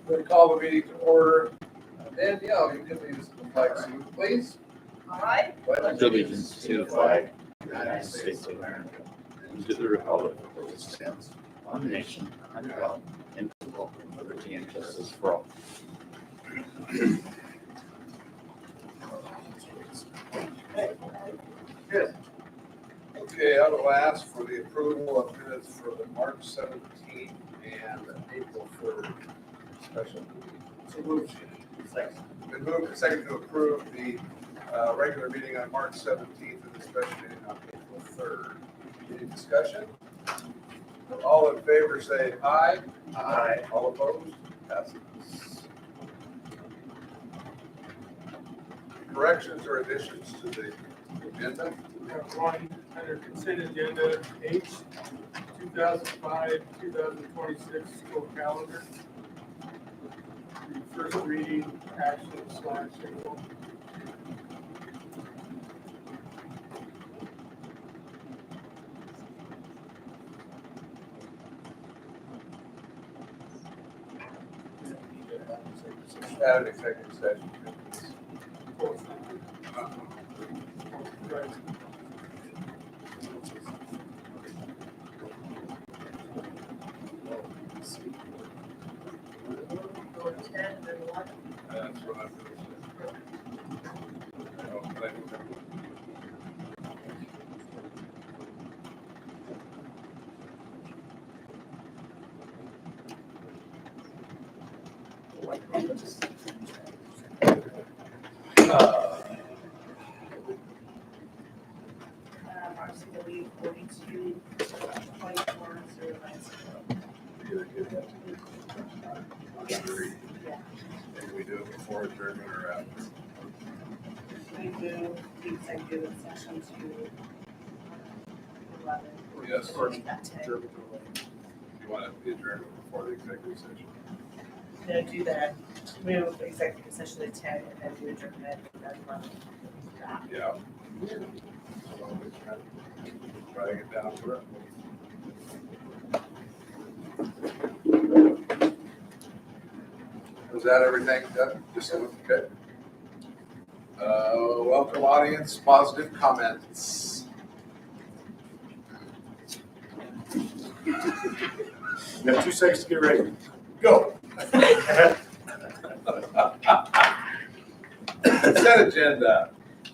We call the meeting to order. Danielle, you can lead us in the flag salute, please. All right. Pledge allegiance to the flag of the United States of America and to the republic for which it stands, one nation, under God, indivisible, with liberty and justice for all. Good. Okay, I will ask for the approval of minutes for the March 17th and April 3rd special meeting. So moved. Second. Been moved and second to approve the regular meeting on March 17th and the special meeting on April 3rd. Any discussion? All in favor say aye. Aye. All opposed? Passes. Corrections or additions to the agenda? We have one under consent agenda H, 2005-2026 school calendar. The first reading action/single. Add an executive session. Right. That's what I'm going to say. RCW 42-24-09. And we do it before adjournment or after? We move the executive session to 11. Yes. Make that 10. You want to be adjourned before the executive session? No, do that. Move executive session to 10 and then do adjournment at 11. Yeah. Try to get down to it. Was that everything? Just okay. Welcome audience, positive comments. You have 2 seconds to get ready. Go. Consent agenda.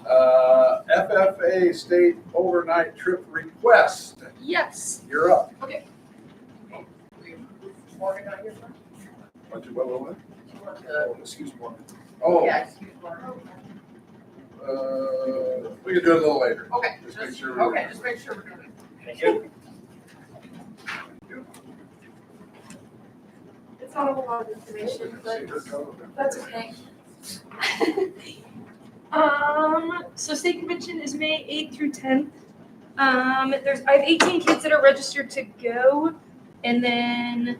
FFA state overnight trip request. Yes. You're up. Okay. Morgan on your phone? What? Excuse me. Oh, Yeah, excuse Morgan. we can do it a little later. Okay. Just make sure. Okay, just make sure we're doing it. Thank you. It's not a whole lot of information, but that's okay. So state convention is May 8th through 10th. I have 18 kids that are registered to go, and then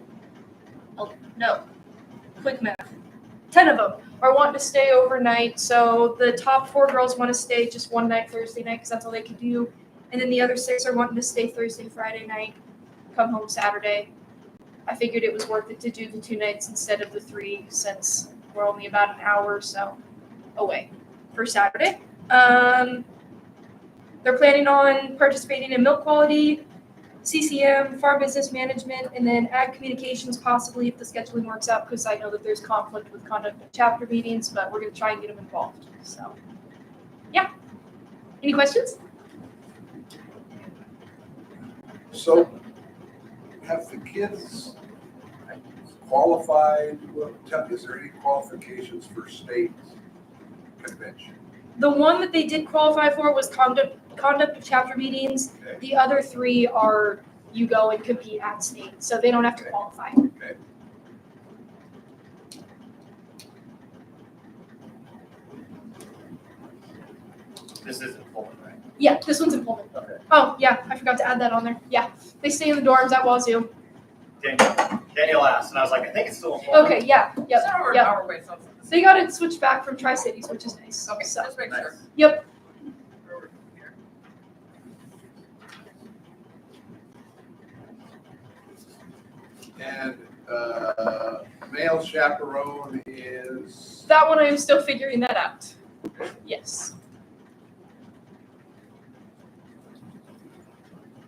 quick math. 10 of them are wanting to stay overnight. So the top 4 girls want to stay just one night, Thursday night, because that's all they can do, and then the other 6 are wanting to stay Thursday, Friday night, come home Saturday. I figured it was worth it to do the 2 nights instead of the 3, since we're only about an hour or so away for Saturday. They're planning on participating in milk quality, CCM, farm business management, and then ag communications possibly if the scheduling works out, because I know that there's conflict with conduct of chapter meetings, but we're going to try and get them involved. So, yeah. Any questions? So, have the kids qualified? Is there any qualifications for state convention? The one that they did qualify for was conduct of chapter meetings. Okay. The other 3 are you go and compete at state, so they don't have to qualify. Okay. This isn't Pullman, right? Yeah, this one's in Pullman. Okay. Oh, yeah, I forgot to add that on there. Yeah, they stay in the dorms at Wazoo. Daniel asked, and I was like, I think it's still in Pullman. Okay, yeah, yep, So we're an yep. hour away, so. They got it switched back from Tri-Cities, which is nice. Okay, So, just make sure. yep. And male chaperone is, That one I am still figuring that out. Yes.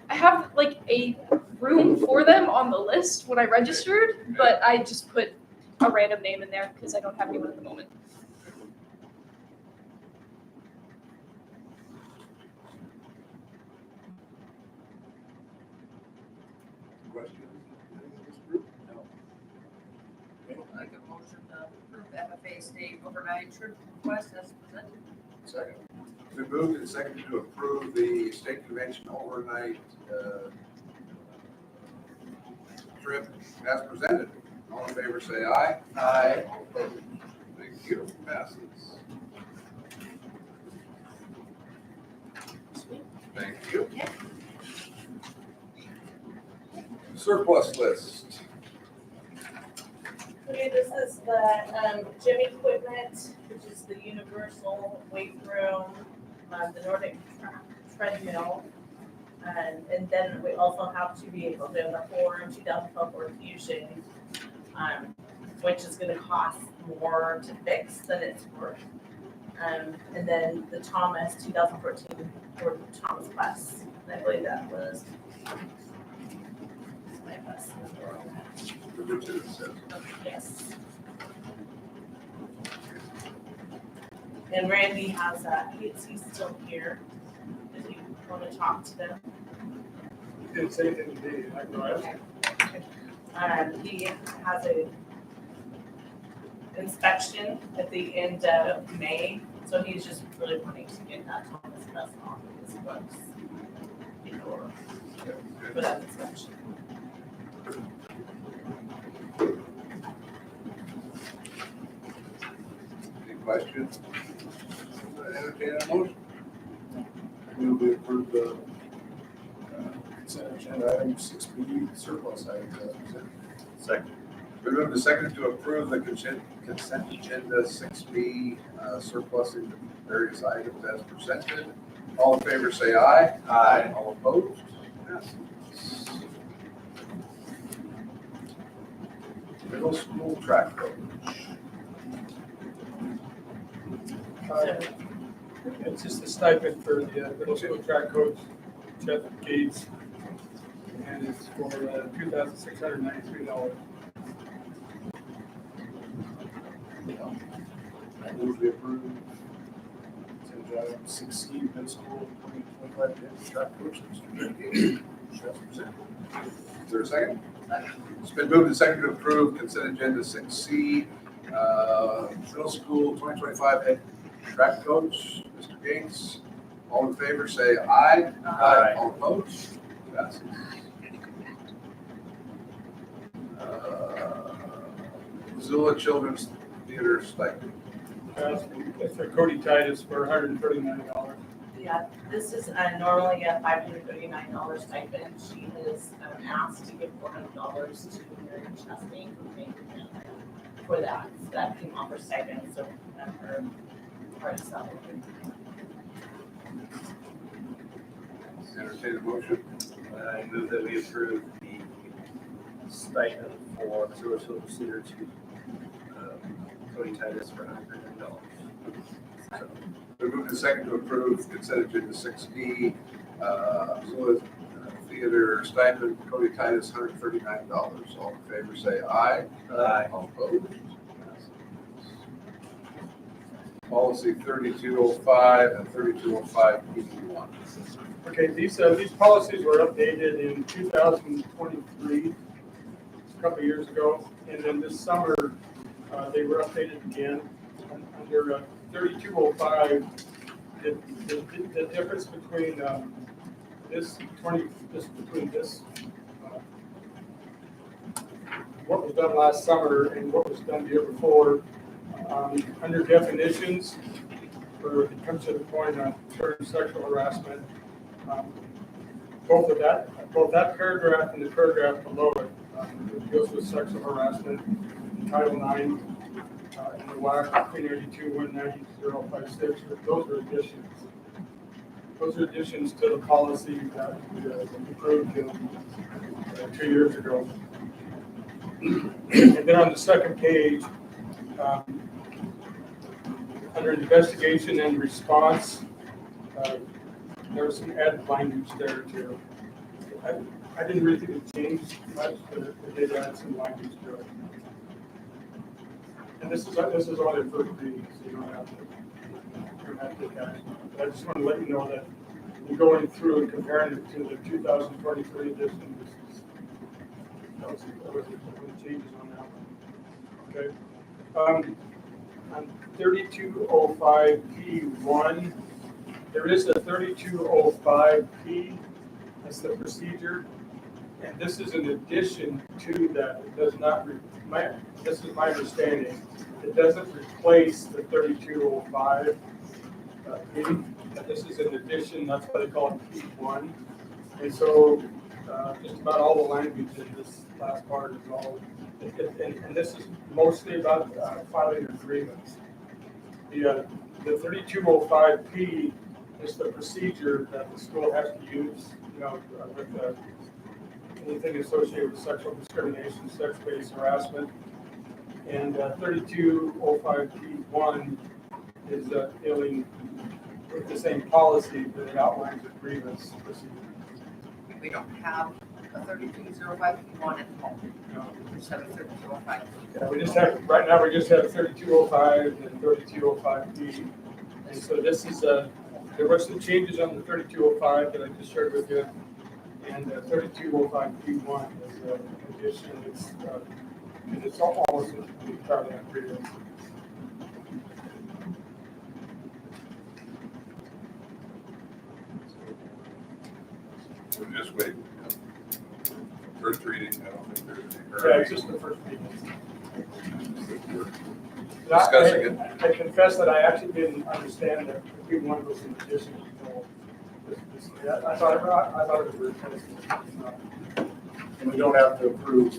I have like a room for them on the list when I registered, but I just put a random name in there because I don't have anyone at the moment. questions? Anything in this group? Make a motion to approve FFA state overnight trip request as presented. Second. We moved and seconded to approve the state convention overnight trip as presented. All in favor, say aye. Aye. All opposed? Thank you. Passes. Thank you. Surplus list. Okay, this is the gym equipment, which is the universal weight room, the Nordic treadmill. And then we also have 2 vehicles. We have the Ford 2012 Ford Fusion, which is gonna cost more to fix than it's worth. And then the Thomas 2014 Ford Thomas bus. And I believe that was my bus. Number 2 says. Yes. And Randy has he's still here. If you want to talk to them. Didn't say anything today, I go ahead. He has a inspection at the end of May, so he's just really wanting to get that Thomas bus off of his books before for that inspection. Any questions? Entertain a motion. Move we approve the consent agenda item 6B, surplus items as presented. Second. We moved and seconded to approve the consent agenda 6B surplusing the various items as presented. All in favor, say aye. Aye. All opposed? Passes. Middle school track coach. It's just a stipend for the middle school track coach, Jeff Gates, and it's for $2,693. I move we approve consent agenda item 6C, middle school 2025 track coach, Mr. Gates. As presented. Is there a second? It's been moved and seconded to approve consent agenda 6C, middle school 2025 head track coach, Mr. Gates. All in favor, say aye. Aye. All opposed? Passes. Missoula Children's Theater stipend. It's for Cody Titus for $139. Yeah, this is normally a $539 stipend. She is asked to give $400 to Mary Chesney for that. So that came off her stipend, so her part of salary. Entertain a motion. I move that we approve the stipend for Missoula Children's Theater to Cody Titus for $139. We moved and seconded to approve consent agenda 6D, Missoula Theater stipend, Cody Titus, $139. All in favor, say aye. Aye. All opposed? Policy 3205 and 3205 Okay, these policies were updated in 2023, a couple of years ago, and then this summer, they were updated again under 3205. The difference between what was done last summer and what was done the year before, under definitions, where it comes to the point on term sexual harassment, both that paragraph and the paragraph below it, it deals with sexual harassment in Title IX, in the WAC 382-190-056. Those are additions. Those are additions to the policy that we approved 2 years ago. And then on the second page, under investigation and response, there was some added language there too. I didn't really think it changed much, but it did add some language to it. And this is only first reading, so you don't have to take action. But I just want to let you know that in going through and comparing it to the 2023 edition, that was changes on that one. Okay. On 3205P1, there is a 3205P. That's the procedure, and this is in addition to that. It does not. This is my understanding. It doesn't replace the 3205 P. This is in addition. That's why they call it P1. And so, just about all the language in this last part is all. And this is mostly about filing agreements. The 3205P is the procedure that the school has to use, with anything associated with sexual discrimination, sex-based harassment. And 3205P1 is dealing with the same policy, but it outlines a grievance procedure. We don't have a 3205P1 at the moment. No. We just have a 3205. Yeah, we just have, right now, we just have 3205 and 3205P. And so this is, there were some changes on the 3205 that I just shared with you. And 3205P1 is an addition. It's almost entirely agreement. We'll just wait. First reading, I don't think there's any Yeah, hurry. it's just the first reading. Discussing it. I confess that I actually didn't understand that the P1 was in addition to I thought it was replacement. And we don't have to approve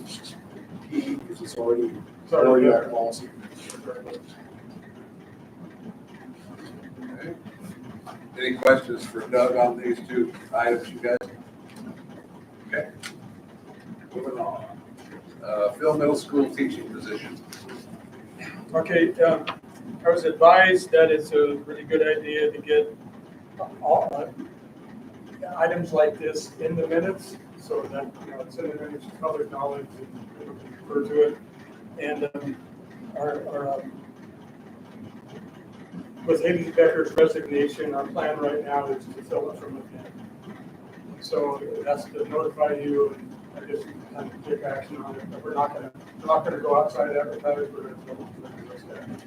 P because it's already Yeah. our policy. Okay. Any questions for Doug on these two items, you guys? Okay. Moving on. Phil Middle School teaching position. Okay, I was advised that it's a really good idea to get all items like this in the minutes, so that it's in the minutes, public knowledge, and people can refer to it. And with Hayden Becker's resignation, our plan right now is to fill it from within. So that's to notify you, and I guess you can kind of take action on it. But we're not gonna go outside advertise. We're gonna fill it from within.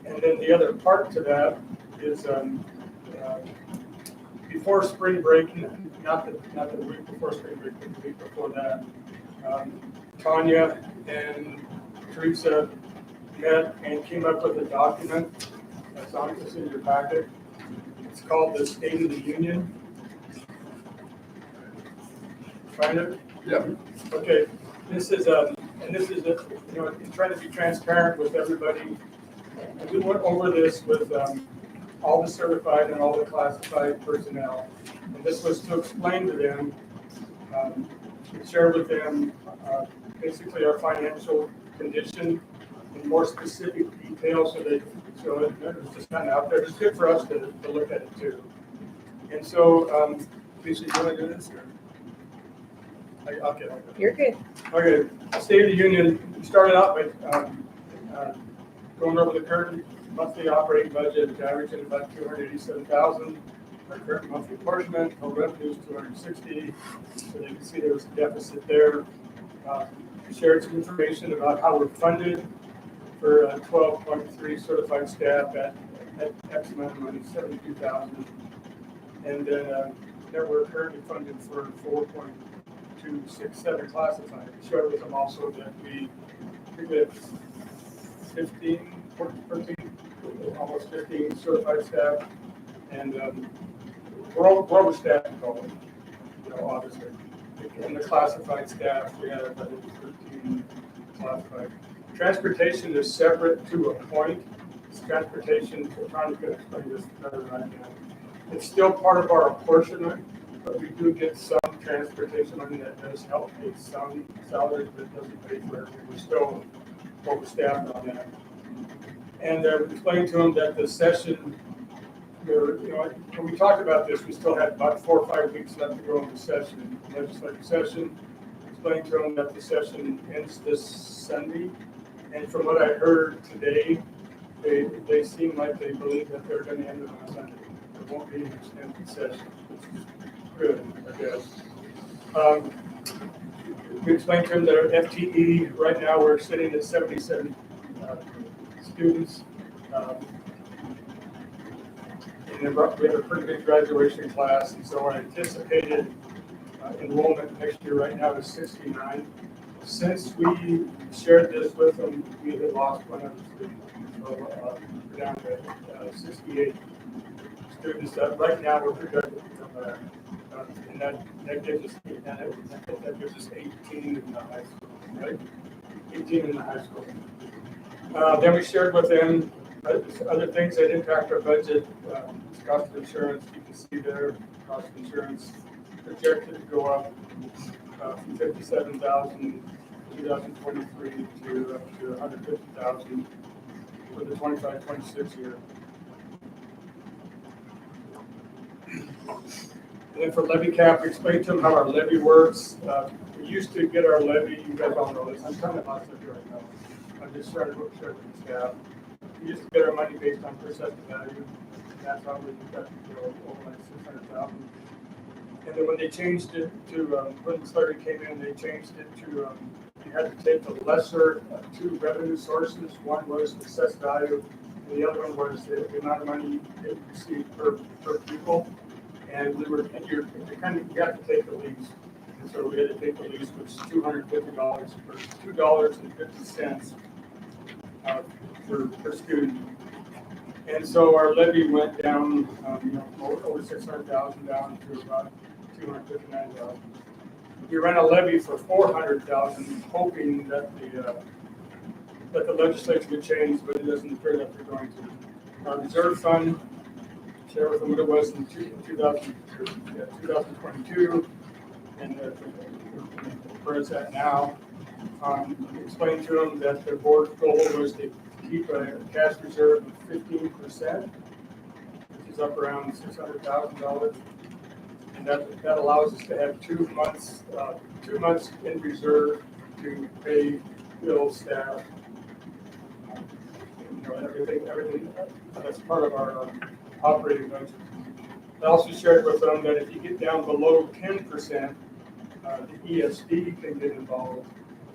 And then the other part to that is before spring break, not the week before spring break, but the week before that, Tanya and Teresa met and came up with a document that's in your packet. It's called the State of the Union. Find it? Yep. Okay, this is trying to be transparent with everybody. And we went over this with all the certified and all the classified personnel. And this was to explain to them, to share with them basically our financial condition in more specific detail, so it was just kind of out there. It's good for us to look at it too. And so, Lisa, you want to do this? Okay. You're good. Okay, State of the Union, we started out by going over the current monthly operating budget, averaging about $287,000. Our current monthly apportionment, total revenue is $260,000. So you can see there was a deficit there. We shared some information about how we're funded for 12.3 certified staff at X amount of money, $72,000. And then we're currently funded for 4.267 classified. We shared with them also that we have almost 15 certified staff, and we're overstaffed, obviously. And the classified staff, we have 13 classified. Transportation is separate to a point. Transportation, I'm trying to explain this better than I can. It's still part of our apportionment, But we do get some transportation money that does help pay some salaries, but doesn't pay for everything. We're still overstaffed on that. And explained to them that the session, when we talked about this, we still had about 4 or 5 weeks left to go in the session, legislative session. Explained to them that the session ends this Sunday. And from what I heard today, they seem like they believe that they're going to end it on Sunday. There won't be an extended session, which is good, I guess. We explained to them that our FTE, right now, we're sitting at 77 students. And we have a pretty big graduation class, and so our anticipated enrollment next year right now is 69. Since we shared this with them, we had lost one of the students. So we're down to 68 students. Right now, we're projected to come back. And that gives us 18 in the high school, right? 18 in the high school. Then we shared with them other things that impact our budget. Cost of insurance, you can see there, cost of insurance projected to go up from $57,000 in 2023 to up to $150,000 for the 25-26 year. And then for levy cap, we explained to them how our levy works. We used to get our levy, you guys all know this, I'm kind of lost it right now. I'm just trying to share with the staff. We used to get our money based on percent value. That's how we got over like 600,000. And then when they changed it to, when the study came in, they changed it to, you had to take the lesser two revenue sources. One was the assessed value, and the other one was the amount of money you received per pupil. And we were, and you have to take the least. And so we had to take the least, which is $250 for $2.50 per student. And so our levy went down, over 600,000 down to about 259,000. We ran a levy for 400,000, hoping that the legislature would change, but it doesn't appear that they're going to. Our reserve fund, share with them what it was in 2022, and where it's at now. Explain to them that the board's goal was to keep a cash reserve of 15%, which is up around $600,000, and that allows us to have 2 months in reserve to pay bills, staff, everything that's part of our operating budget. I also shared with them that if you get down below 10%, the ESD can get involved,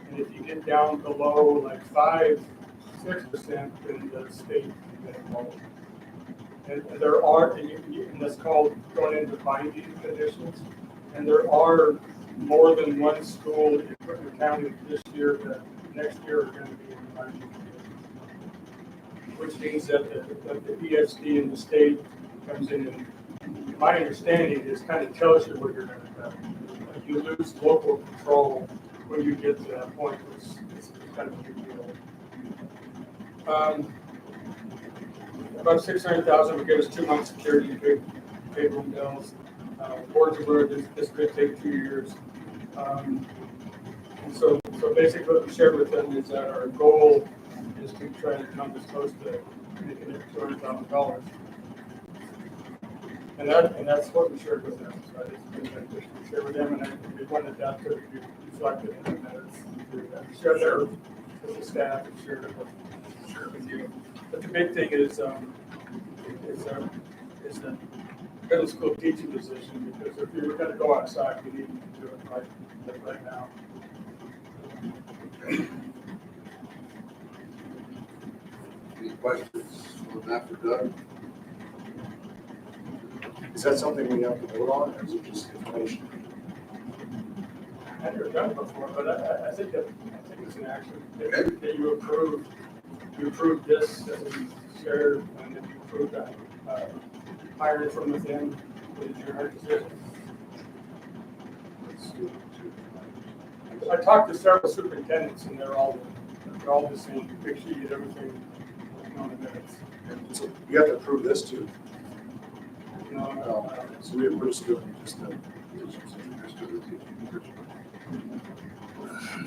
and if you get down below like 5-6%, then the state can get involved. And there are, and that's called going into binding conditions. And there are more than one school in Quitman County this year that next year are going to be in binding conditions, which means that the ESD and the state comes in, and my understanding is kind of tells you what you're going to do. You lose local control when you get to that point, which is kind of a big deal. About 600,000 would give us 2 months security to pay room bills. Boards of Word, this could take 2 years. And so basically what we shared with them is that our goal is to try to come as close to making it $200,000. And that's what we shared with them. So I just wanted to share with them, and we wanted that to be reflected in the minutes. Share there with the staff and share it with you. But the big thing is the middle school teaching position, because if you were going to go outside, we need to do it right now. Any questions on that for Doug? Is that something we have to vote on, or is it just information? I've never done it before, but I think it's an action that you approve this as we shared, and then you approve that hiring from within with your hard decision. I talked to several superintendents, and they're all the same. Make sure you get everything on the minutes. So you have to approve this too. No, So we approve doing just the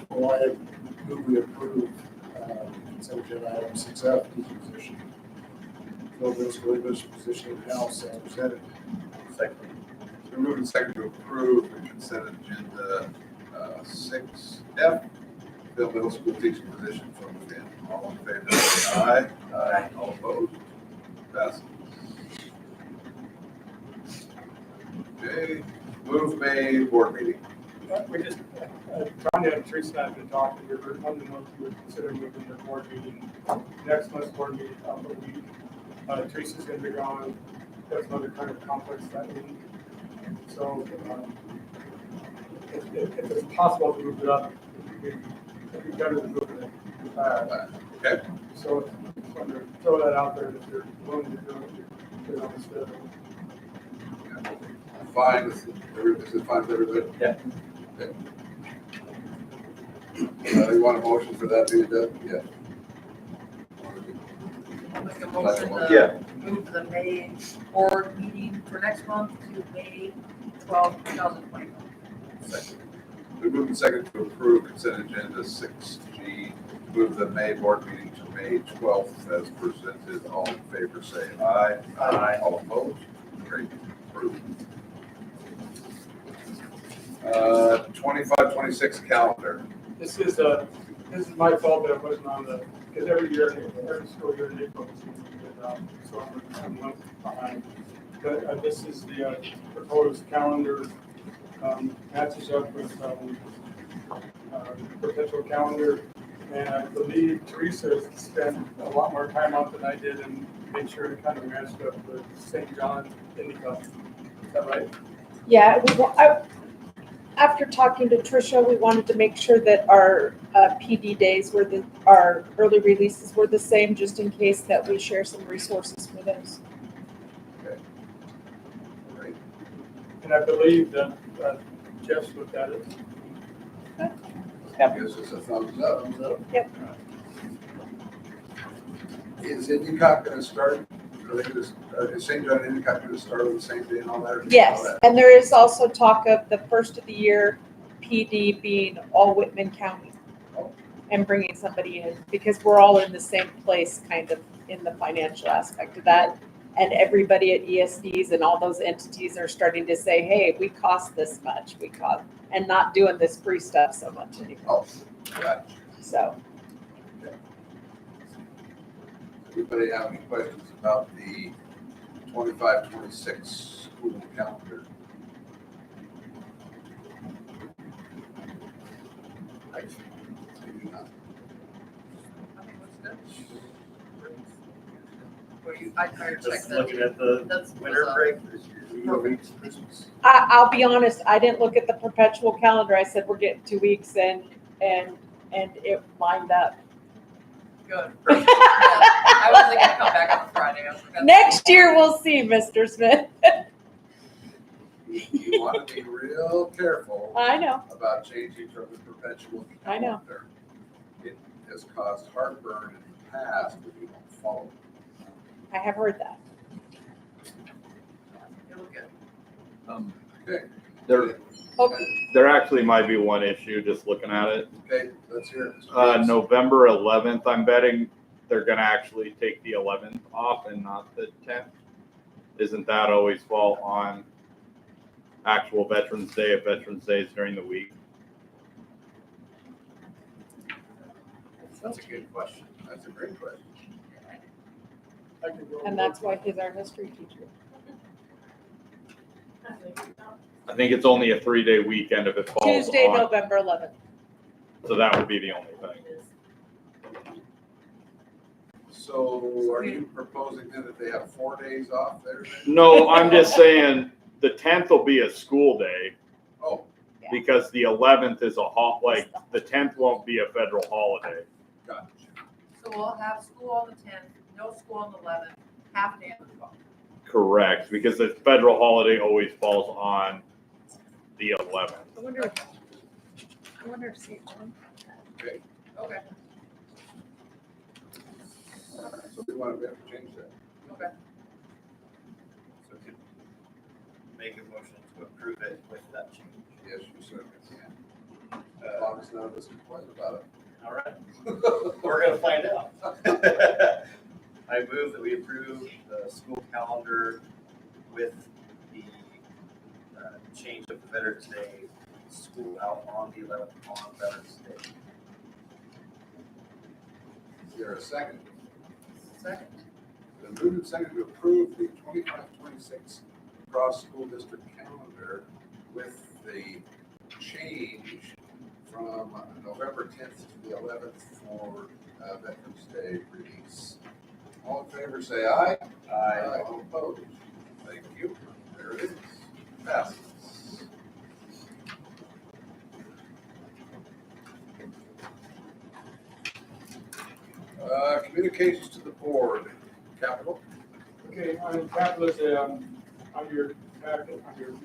Well, I move we approve consent agenda item 6F, teaching position. Fill middle school English position in-house as presented. Second. So moving second to approve the consent agenda 6F, fill middle school teaching position from within. All in favor, say aye. Aye. All opposed? Passes. Okay, move May board meeting. We just, Tanya and Teresa and I have been talking, we were wondering what you would consider moving the board meeting, next month's board meeting up a week. Teresa's gonna be gone, that's another kind of complex that week. So, if it's possible to move it up, it'd be better than moving it. Okay, So, just wanted to throw that out there, if you're willing to do it, you know, instead of. fine with everybody, is it fine with everybody? Yeah. Okay. You want a motion for that being done? Yeah. I'll make a motion Yeah. to move the May board meeting for next month to May 12th, 2024. Second. We move in second to approve consent agenda 6G, move the May board meeting to May 12th as presented. All in favor, say aye. Aye. All opposed? Great. Approved. 25-26 calendar. This is my fault that it wasn't on the, because every year, every school year in April, so I'm a month behind. But this is the proposed calendar, matches up with perpetual calendar. And I believe Teresa spent a lot more time on it than I did and made sure it kind of matched up with St. John Indica. Is that right? Yeah, after talking to Tricia, we wanted to make sure that our PD days our early releases were the same, just in case that we share some resources for those. Okay. Great. And I believe that Jeff's looked at it. Gives us a thumbs up. Thumbs up. Yep. Is Endicott going to start? Is St. John Endicott going to start on the same day and all that? Yes, and there is also talk of the first of the year PD being all Whitman County and bringing somebody in, because we're all in the same place kind of in the financial aspect of that. And everybody at ESDs and all those entities are starting to say, hey, we cost this much, and not doing this free stuff so much anymore. Oh, gotcha. So, Anybody have any questions about the 25-26 school calendar? I do not. I think looks good. Well, I checked Just that. looking at the That's winter break this year. Christmas. I'll be honest, I didn't look at the perpetual calendar. I said, we're getting 2 weeks and it lined up. Good. Yeah. I wasn't gonna come back on a Friday. I was like, Next year, we'll see, Mr. Smith. You want to be real careful I know. about changing from the perpetual I know. calendar. It has caused heartburn in the past when you don't follow. I have heard that. It looked good. Okay. There actually might be one issue just looking at it. Okay, let's hear it. November 11th, I'm betting they're gonna actually take the 11th off and not the 10th. Isn't that always fall on actual Veterans Day if Veterans Day is during the week? That's a good question. That's a great question. I can go And that's why he's our history teacher. I think it's only a 3-day weekend if it falls Tuesday, on, November 11th. so that would be the only thing. So are you proposing then that they have 4 days off there? then? No, I'm just saying the 10th will be a school day Oh, because the 11th is like the 10th won't be a federal holiday. gotcha. So we'll have school on the 10th, no school on the 11th, half day on the 12th. Correct, because the federal holiday always falls on the 11th. I wonder if St. John. Okay, Okay, so we want to be able to change that. okay. So make a motion to approve it with that change. Yes, you certainly can. As long as none of us complain about it. All right, we're gonna find out. I move that we approve the school calendar with the change of the Veterans Day school out on the 11th on Veterans Day. Is there a second? Second. The moved and seconded to approve the 25-26 Cross School District calendar with the change from November 10th to the 11th for Veterans Day release. All in favor, say aye. Aye. All opposed? Thank you. There it is. Passes. Communications to the board. Capital? Okay, on capital is, on your packet, there's a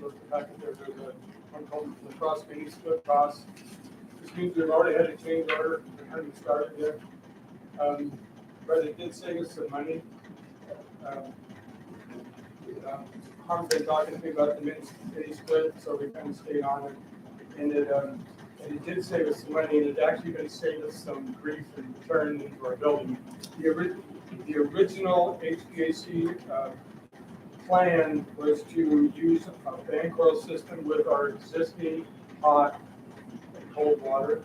one called LaCrosse mini split cost. This means we've already had a change order, we haven't started yet. But it did save us some money. Harm's been talking to me about the mini split, so we kind of stayed on it. And it did save us some money, and it actually going to save us some grief and return into our building. The original HVAC plan was to use a fan coil system with our existing hot and cold water,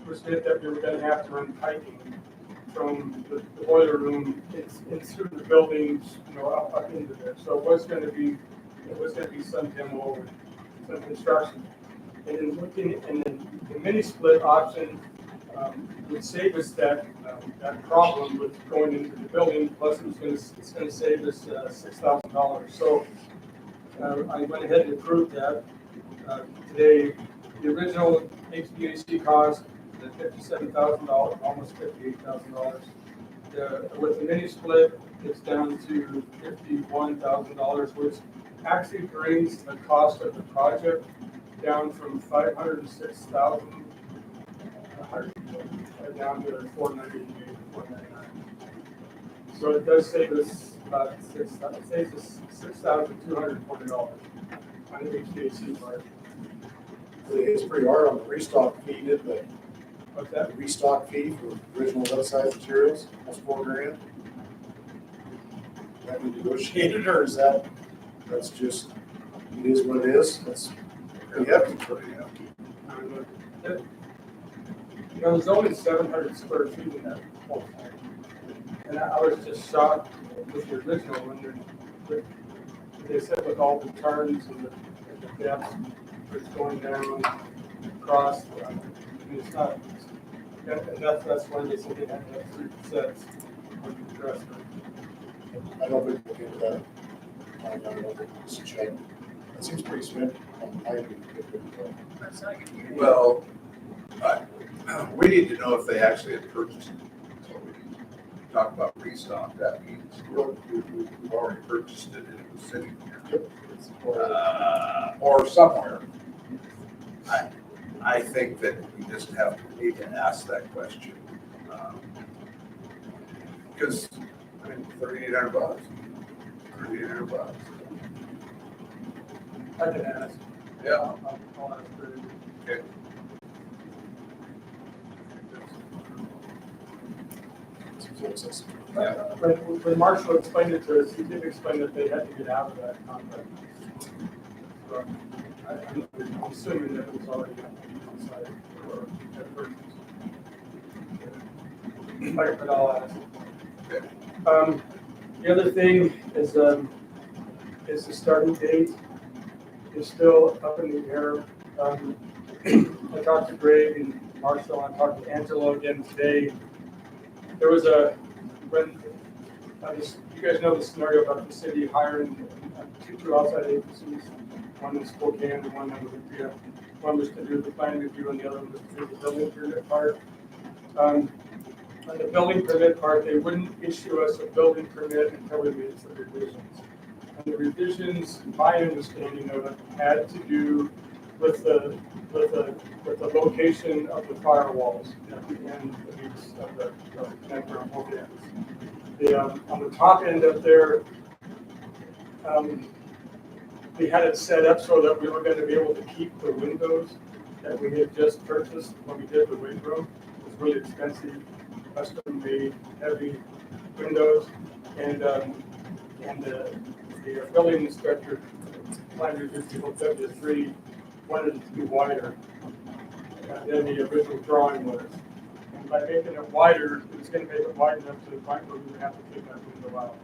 which meant that we were going to have to run piping from the boiler room into the buildings, up into there. So it was going to be some demo, some construction. And then the mini split option would save us that problem with going into the building. Plus, it's going to save us $6,000. So I went ahead and approved that today. The original HVAC cost is $57,000, almost $58,000. With the mini split, it's down to $51,000, which actually brings the cost of the project down from $506,000 down to $498,000, $499,000. So it does save us about $6,240 on the HVAC part. It's pretty hard on the restock fee, did the What's that? restock fee for original left-side materials, almost $4,000. That be negotiated, or is that's just, it is what it is? That's pretty hefty. There's only 700 square feet in that whole thing. And I was just shocked with the original when they said with all the turns and the depth, it's going down across. I mean, it's not, and that's why they said they had to have 3 sets on the dresser. I don't think we'll get that. I don't know, just check. That seems pretty spent on piping. That's not good. Well, we need to know if they actually had purchased it. So we talk about restock, that means we've already purchased it and it was sitting here. Or somewhere. I think that we just need to ask that question. Because, I mean, $3,800. $3,800. I can ask. Yeah. I'll ask for it. Okay. When Marshall explained it to us, he did explain that they had to get out of that contract. So I'm assuming that it was already on site or at purchase. But I'll ask. The other thing is the starting date is still up in the air. I talked to Greg and Marshall, I talked to Angelo again today. There was you guys know the scenario about the city hiring two outside agencies, one in Spokane and one in Olympia. One was to do the planning review and the other one was to do the building permit part. On the building permit part, they wouldn't issue us a building permit until we made some revisions. And the revisions, my understanding of it, had to do with the location of the firewalls at the end of each of the connector on both ends. On the top end of their we had it set up so that we were gonna be able to keep the windows that we had just purchased when we did the weight room. It was really expensive, custom made, heavy windows. And the building inspector, planned to do W3, wanted it to be wider than the original drawing was. And by making it wider, it was gonna make it wide enough to the point where we would have to take that window out.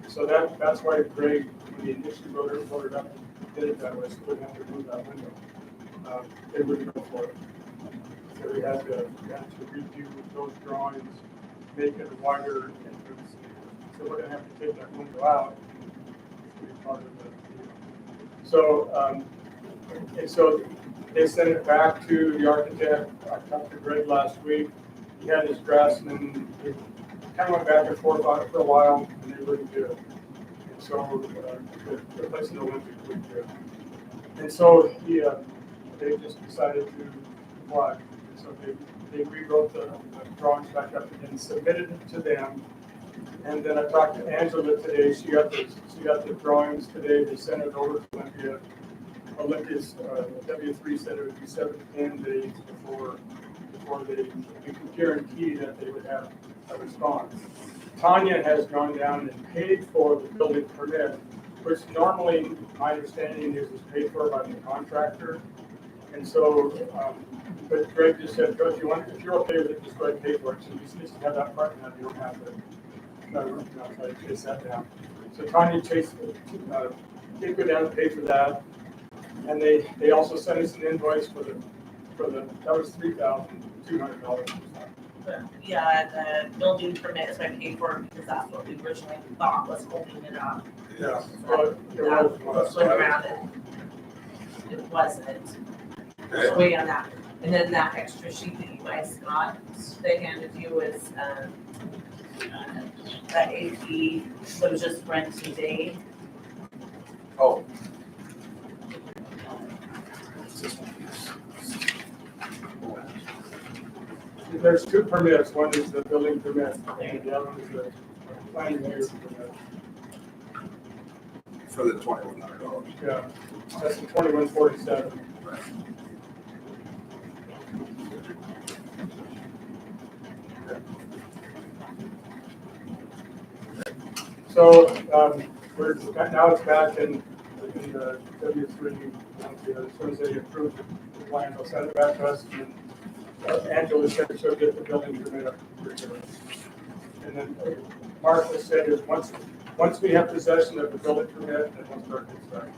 So that's why Greg, when he initially voted up, did it that way, so we didn't have to move that window. They wouldn't go for it. So we had to redo those drawings, make it a wider entrance. So we're gonna have to take that window out. To be part of the, so, and so they sent it back to the architect. I talked to Greg last week. He had his draftsman, they kind of went back and forth on it for a while, and they wouldn't do it. And so the place in the Olympic wouldn't do it. And so they just decided to comply. And so they rewrote the drawings back up and then submitted it to them. And then I talked to Angela today. She got the drawings today. They sent it over to Olympia. Olympia's W3 said it would be 7 to 10 days before they could guarantee that they would have a response. Tanya has gone down and paid for the building permit, which normally, my understanding is paid for by the contractor. And so, but Greg just said, if you're okay with it, just go ahead and pay for it. So you just have that part, and you don't have to try to chase that down. So Tanya did go down and pay for that. And they also sent us an invoice for the that was $3,200. Yeah, the building permit, so I paid for it because that's what we originally thought was holding it up. Yeah. So that was around it. It wasn't. So wait on that. And then that extra sheet that you guys got, they handed you is that AP that was just rent today. Oh. There's two permits. One is the building permit, and the other one is the planning area permit. For the $2,100. Yeah, that's the 2147. Right. So now it's back in the W3. As soon as they approve the plan, they'll send it back to us. And Angela said she'll get the building permit up. And then Martha said is once we have possession of the building permit, then we'll start construction.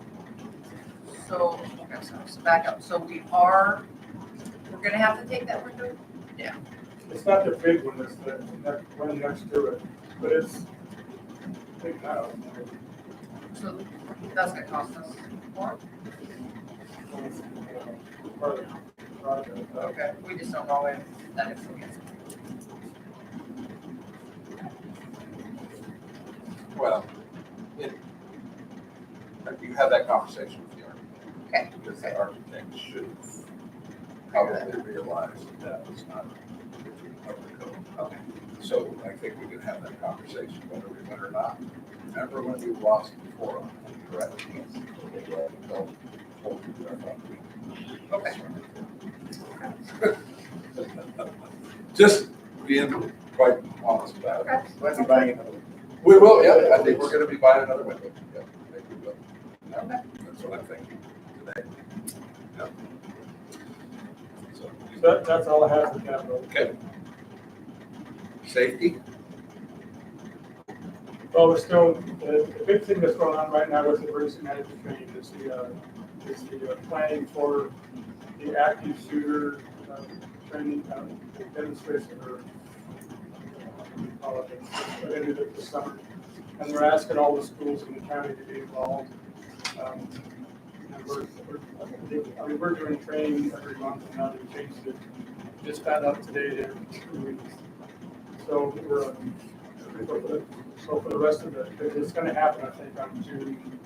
So, okay, so back up. So we're gonna have to take that window? It's not the big one, it's the one next to it, but it's big now. So that's gonna cost us more? Part of the project. Okay, we just don't know if that is. Well, you have that conversation with the architect. Okay. Because the architect should probably realize that was not up the code. Okay. So I think we can have that conversation whether we win or not. Remember when we lost before on the correct? Don't hold you to our property. Okay. Just being quite honest about it. Okay. Might be buying another one. We will, yeah, I think we're gonna be buying another window. Yeah, I think we will. Okay. That's what I'm thinking today. Yeah. So that's all I have for capital. Okay. Safety? Well, we're still, the big thing that's going on right now with the emergency management training is the planning for the active shooter training demonstration or all of it. We're going to do it this summer. And we're asking all the schools in the county to be involved. And we're doing training every month, and now they changed it. Just found out today that every 2 weeks. So so for the rest of it, it's going to happen, I think, on June.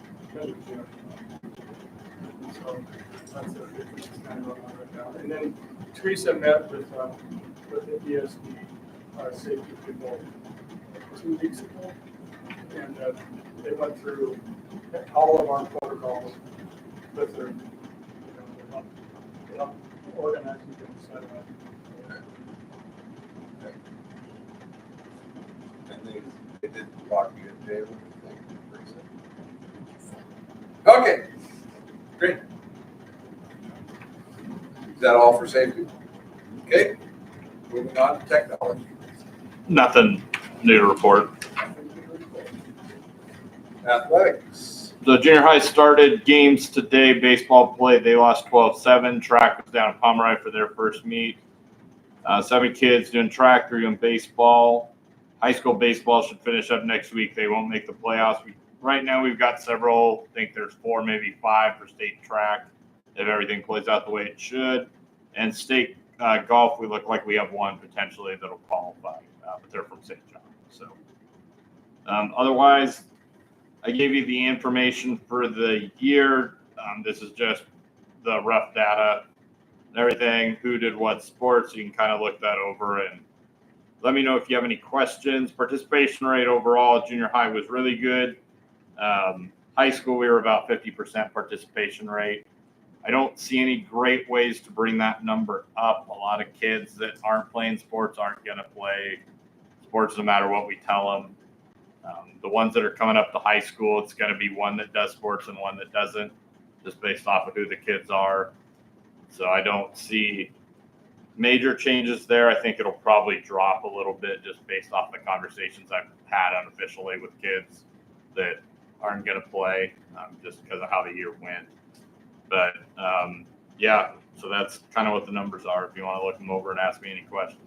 So that's a big thing that's kind of going on right now. And then Teresa met with the ESD safety people 2 weeks ago, and they went through all of our protocols. protocol with their, organizing things, set up. And they did talk to you, David. Okay, great. Is that all for safety? Okay, moving on to technology. Nothing new to report. Athletics. The junior high started games today. Baseball played. They lost 12-7. Track was down in Pomeroy for their first meet. 7 kids doing track, 3 doing baseball. High school baseball should finish up next week. They won't make the playoffs. Right now we've got several. I think there's 4, maybe 5 for state track if everything plays out the way it should. And state golf, we look like we have 1 potentially that'll qualify, but they're from St. John. So otherwise, I gave you the information for the year. This is just the rough data and everything, who did what sports. You can kind of look that over and let me know if you have any questions. Participation rate overall, junior high was really good. High school, we were about 50% participation rate. I don't see any great ways to bring that number up. A lot of kids that aren't playing sports aren't going to play sports no matter what we tell them. The ones that are coming up to high school, it's going to be one that does sports and one that doesn't, just based off of who the kids are. So I don't see major changes there. I think it'll probably drop a little bit just based off the conversations I've had unofficially with kids that aren't going to play just because of how the year went. But yeah, so that's kind of what the numbers are if you want to look them over and ask me any questions.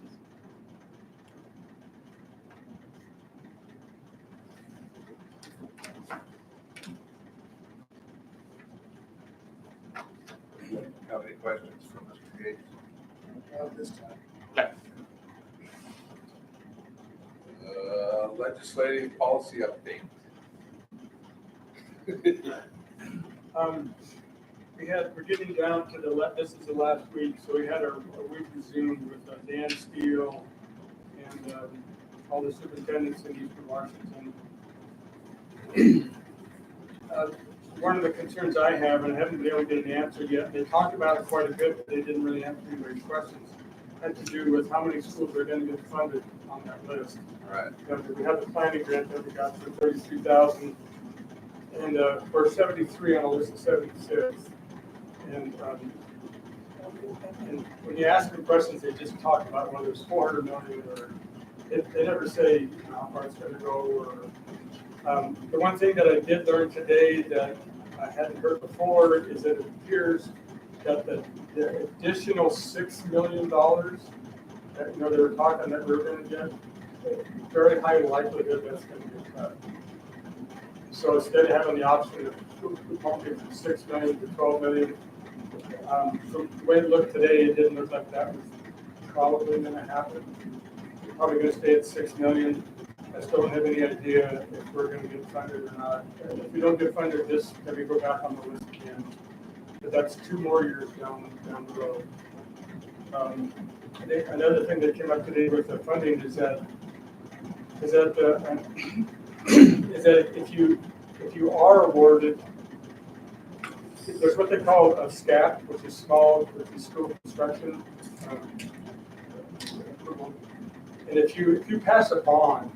Have any questions for Mr. Gates? This time. Okay. Legislative policy update. We're getting down to this is the last week, so we had a week of Zoom with Dan Steele and all the superintendents in Eastern Washington. One of the concerns I have, and I haven't been able to get an answer yet, they talked about it quite a bit, but they didn't really answer anybody's questions, had to do with how many schools are going to get funded on that list. Right. We have the planning grant that we got for $33,000, and for 73 on a list of 76. And when you ask them questions, they just talk about whether it's 400 million or they never say how far it's going to go. Or the one thing that I did learn today that I hadn't heard before is that it appears that the additional $6 million that they were talking that we're going to get, very high likelihood that's going to get cut. So instead of having the option of pumping from 6 million to 12 million, so the way it looked today, it didn't look like that was probably going to happen. We're probably going to stay at 6 million. I still don't have any idea if we're going to get funded or not. And if we don't get funded, then we go back on the list again. But that's 2 more years down the road. Another thing that came up today with the funding is that if you are awarded, there's what they call a SCAP, which is small, which is school construction approval. And if you pass a bond,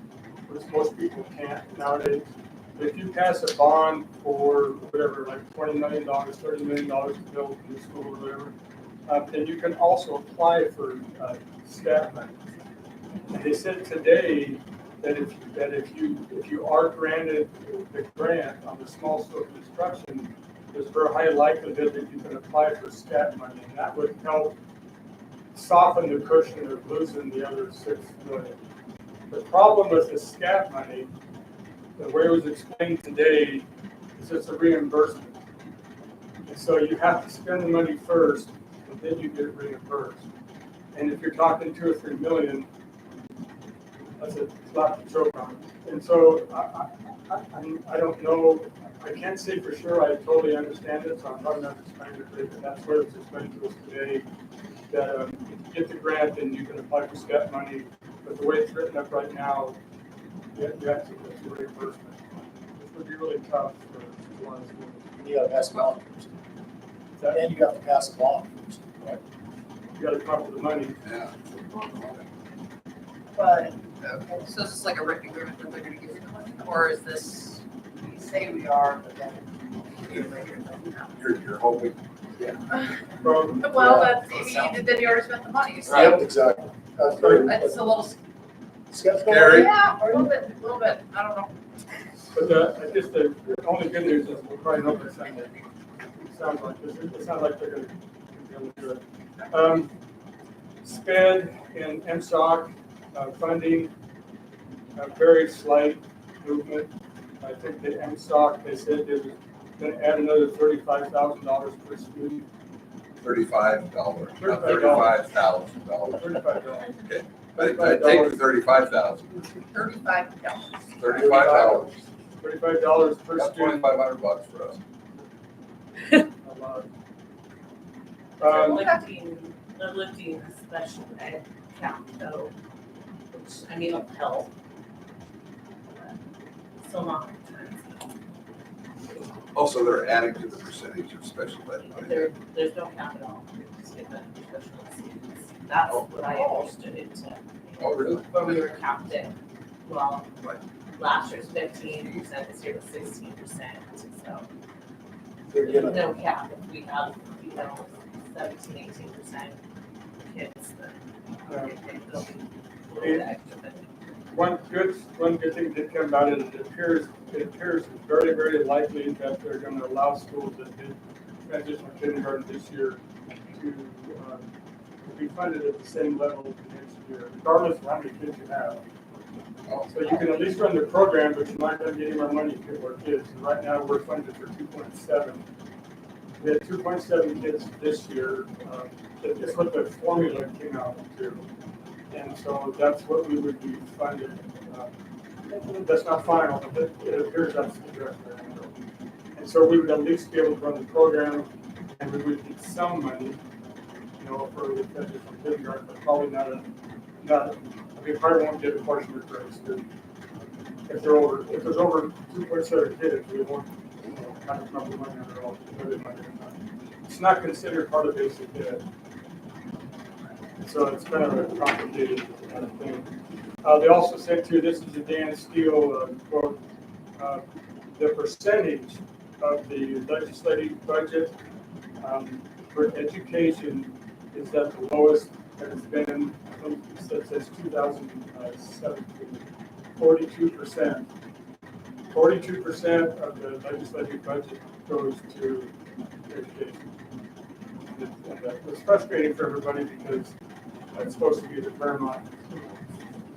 which most people can't nowadays, but if you pass a bond for whatever, like $20 million, $30 million to build a new school or whatever, then you can also apply for SCAP money. And they said today that if you are granted the grant on the small scale construction, there's a very high likelihood that you can apply for SCAP money, and that would help soften the cushion of losing the other $6 million. The problem with the SCAP money, the way it was explained today, is it's a reimbursement. And so you have to spend the money first, and then you get reimbursed. And if you're talking 2 or 3 million, that's a lot to choke on. And so I don't know. I can't say for sure I totally understand it, so I'm probably not explaining it, but that's what it was explained to us today, that if you get the grant, then you can apply for SCAP money, but the way it's written up right now, you have to get the reimbursement, which would be really tough for a lot of schools. you gotta pass a bond first. And you have to pass a bond first, right? You gotta come up with the money. Yeah. But, so is this like a written agreement that they're gonna give you the money, or is this, we say we are, but then a year later, no? You're hoping. Well, that's, then you already spent the money, so Yep, exactly. That's very, it's a little, skeptical. Scary. yeah, a little bit, I don't know. But I guess the only good news is we'll probably know by Sunday. It sounds like this, it sounds like they're gonna do it. SPED and MSOC funding, very slight movement. I think the MSOC, they said they were gonna add another $35,000 per student. $35, not $35,000. $35,000. $35. Okay, I take the 35,000. $35. $35. $35 per That's student. $2,500 for us. A lot. They're lifting the special ed cap though, which, I mean, it'll help. but Still not. Also, they're adding to the percentage of special ed money. There's no cap at all. Just get that professional students. That's what I understood it to. Oh, really? When we were capped at, well, Right. last year's 15%, this year was 16%, so. They're There's gonna, no cap if we have, 17, 18% kids, then I think they'll be a little bit extra, but One good thing that came out is it appears very, very likely that they're gonna allow schools that did transitional kindergarten this year to be funded at the same level next year, regardless of how many kids you have. So you can at least run the program, but you might not get any more money to more kids. And right now, we're funded for 2.7. We had 2.7 kids this year. That's what the formula came out to. And so that's what we would be funded. That's not final, but it appears that's the direction they're going to go. And so we would at least be able to run the program, and we would get some money, for the transitional kindergarten, but probably not, we probably won't get a portion of grades. If there's over 2.7 kids, we won't, have enough money at all. It's not considered part of basic ed. So it's kind of a complicated kind of thing. They also said too, this is a Dan Steele quote, the percentage of the legislative budget for education is at the lowest that it's been since 2017. 42%. 42% of the legislative budget goes to education. And it's frustrating for everybody because it's supposed to be the paramount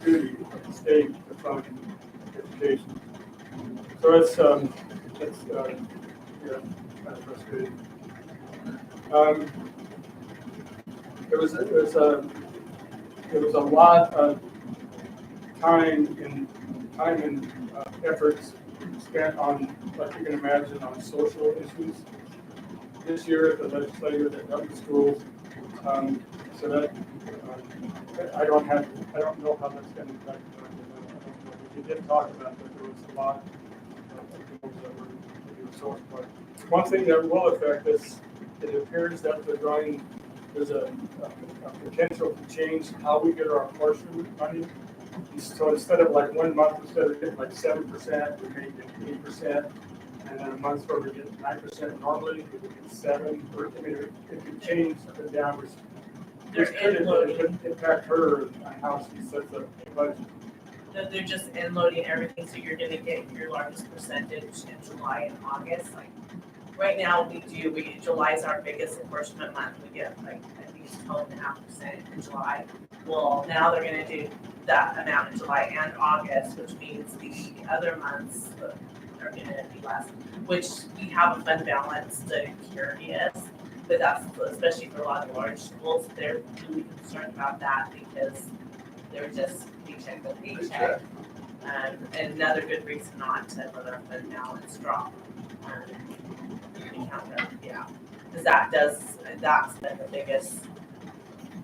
duty of the state to fund education. So it's kind of frustrating. There was a lot of time and efforts spent on, like you can imagine, on social issues this year at the legislature that helped the schools. So that I don't know how that's going to impact. We did talk about that there was a lot of things that were sourced. But one thing that will affect us, it appears that there's a potential to change how we get our portion money. So instead of like 1 month, instead of getting like 7%, we may get 8%. And then a month where we get 9% normally, we would get 7%. Or, I mean, if you change the downwards, it could impact her on how she sets up the budget. they're just inloading everything, so you're gonna get your largest percentage in July and August. Like, right now, July is our biggest apportionment month. We get like, I think it's 12.5% in July. Well, now they're gonna do that amount in July and August, which means the other months are gonna be less, which we have a fund balance to carry us. But that's, especially for a lot of large schools, they're really concerned about that because they're just paycheck to paycheck. And another good reason not to let our fund balance drop. Yeah, because that's been the biggest.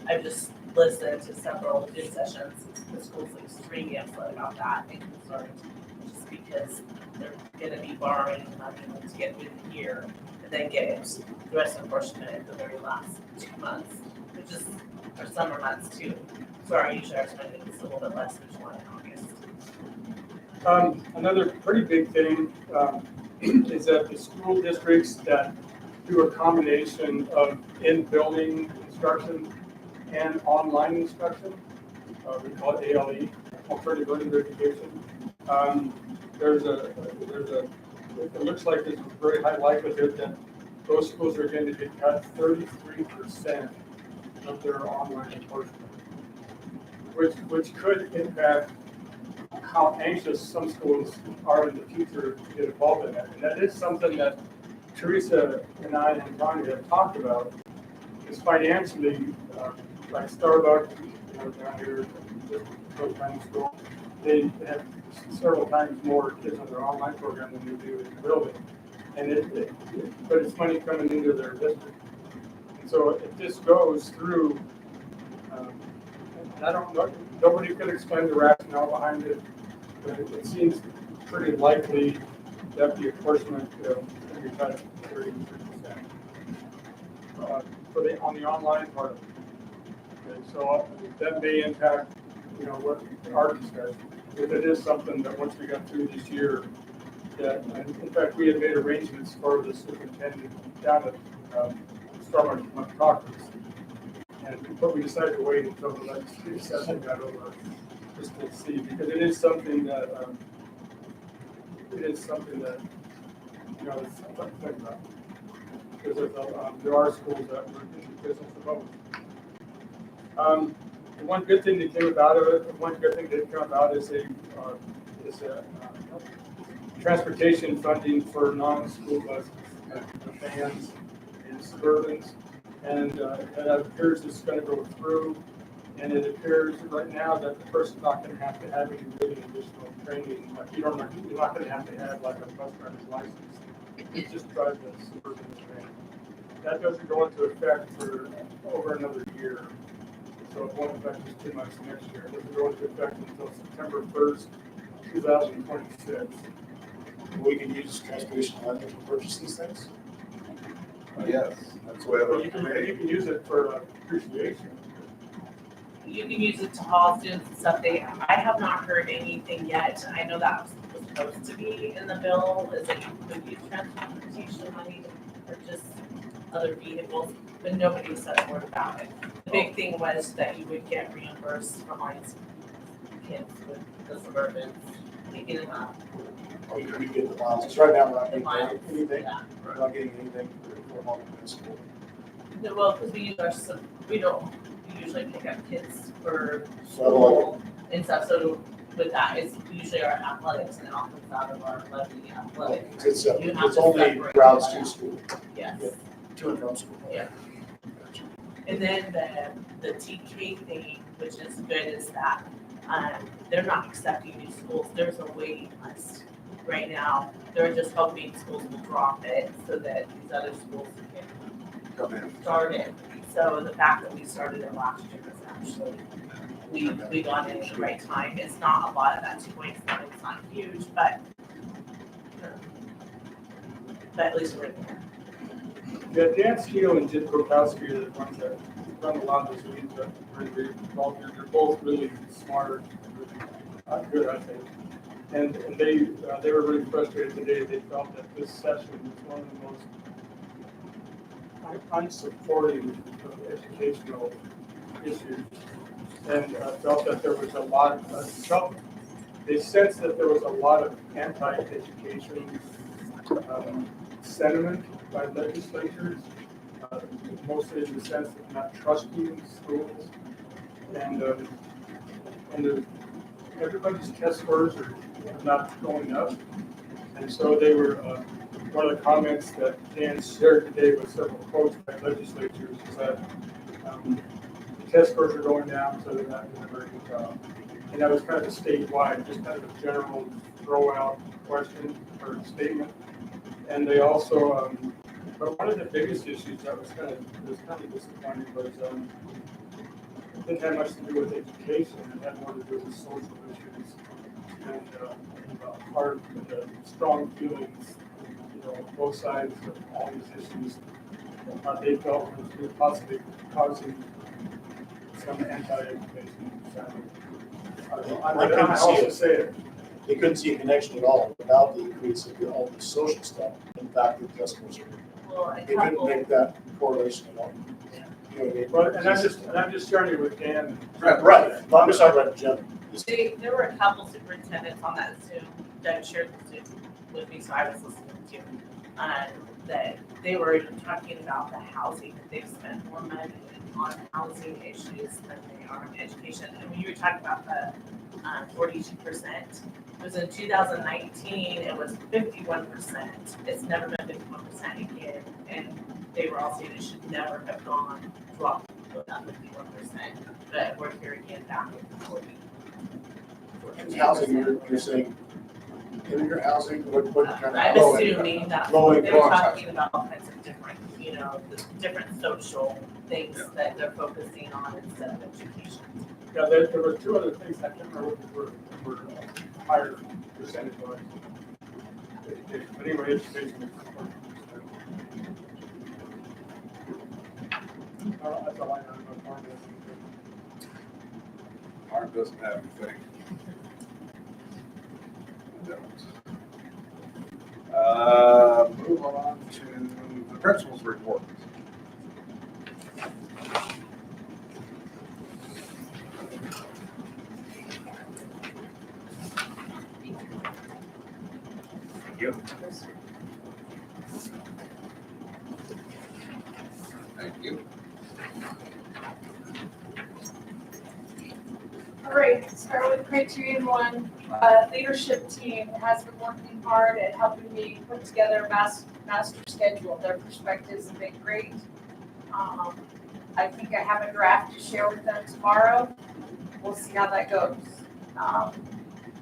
I've just listened to several good sessions. The school's extremely upset about that and concerned. Just because they're gonna be borrowing money to get through the year and then get the rest apportionment at the very last 2 months, which is our summer months too. So usually our spending is a little bit less than July and August. Another pretty big thing is that the school districts that do a combination of in-building instruction and online instruction, we call it ALE, alternative learning education. It looks like there's a very high likelihood that those schools are going to get cut 33% of their online enforcement, which could impact how anxious some schools are in the future to get involved in that. And that is something that Teresa and I and Tanya have talked about, is financially, like Starbucks, down here, those kind of school, they have several times more kids on their online program than they do in the building. And but it's money coming into their district. And so if this goes through, I don't know, nobody could explain the rationale behind it, but it seems pretty likely that the enforcement can be cut 33% on the online part of it. Okay, so that may impact, what our discussion. If it is something that once we got through this year, that, and in fact, we had made arrangements for the superintendent down at Starbucks Conference. But we decided to wait until the legislative session got over, just to see, because it is something that, it's something to think about. Because there are schools that were in the business of both. The one good thing that came about of it, is a transportation funding for non-school buses, vans and Suburbans. And it appears it's going to go through, and it appears right now that the person's not going to have any really additional training. Like you're not going to have like a bus driver's license. You just drive the Suburban van. That doesn't go into effect for over another year, so it won't affect us too much next year. It doesn't go into effect until September 1st, 2026. We can use transportation money to purchase these things? Yes, that's the way I But look you at it. can use it for appreciation. You can use it to haul students and stuff. I have not heard anything yet. I know that was supposed to be in the bill, is that you could use transportation money to purchase other vehicles, but nobody said a word about it. The big thing was that you would get reimbursed for Heinz kids with the Suburbans, picking them up. Or you can get the miles. Right now, we're not The getting miles, anything. yeah. We're not getting anything for home in school. No, well, because we usually pick up kids for So school and stuff, so with that, it's usually our athletics and it all comes out of our levy athletics. it's You have to only separate routes that. to school, Yes, to and from school. Yeah. and then the TK thing, which is good, is that, they're not accepting new schools, there's a waiting list right now. They're just hoping schools will drop it so that these other schools can Come in. start it. So the fact that we started it last year is actually, we got in at the right time. It's not a lot of that 2.7, it's not huge, but at least we're there. Yeah, Dan Steele and Jim Krokowski are the ones that run a lot of those meetings that are very involved here. They're both really smart, really good, I think. And they were really frustrated today. They felt that this session was one of the most unsupporting of educational issues, and felt that there was a lot of they sensed that there was a lot of anti-education sentiment by legislatures, mostly in the sense of not trusting schools, and everybody's test scores are not going up, and so they were. One of the comments that Dan shared today with several quotes by legislatures is that the test scores are going down, so they're not doing a very good job. And that was kind of a statewide, just kind of a general throw out question or statement. And they also, but one of the biggest issues that was kind of disappointing was it didn't have much to do with education. It had more to do with social issues. hard with the strong feelings, both sides of all these issues. They felt was possibly causing some anti-education. I also say it. They couldn't see a connection at all without the increase of all the social stuff. In fact, the customers, Well, a they couldn't couple, make that correlation at all. You know what I mean? Well, and I'm just sharing it with Dan. Right, but I'm just talking about Jim. there were a couple superintendents on that Zoom that shared the Zoom with me, so I was listening to, that they were even talking about the housing, that they've spent more money on housing issues than they are on education. And when you were talking about the 42%, it was in 2019, it was 51%. It's never been 51% again, and they were all saying it should never have dropped to that 51%, but we're here again down to 40. And housing, you're saying, immigrant housing, what kind of? I'm low assuming income? that Low they're income. talking about all kinds of different, the different social things that they're focusing on instead of education. Yeah, there were two other things, I can't remember what were higher percentage wise. Education, but anyway, education is important. That's all I know about Mark. Mark doesn't have anything. Move on to the principal's report. Thank you. Thank you. All right, start with criterion 1. Leadership team has been working hard at helping me put together a master schedule. Their perspectives have been great. I think I have a draft to share with them tomorrow. We'll see how that goes.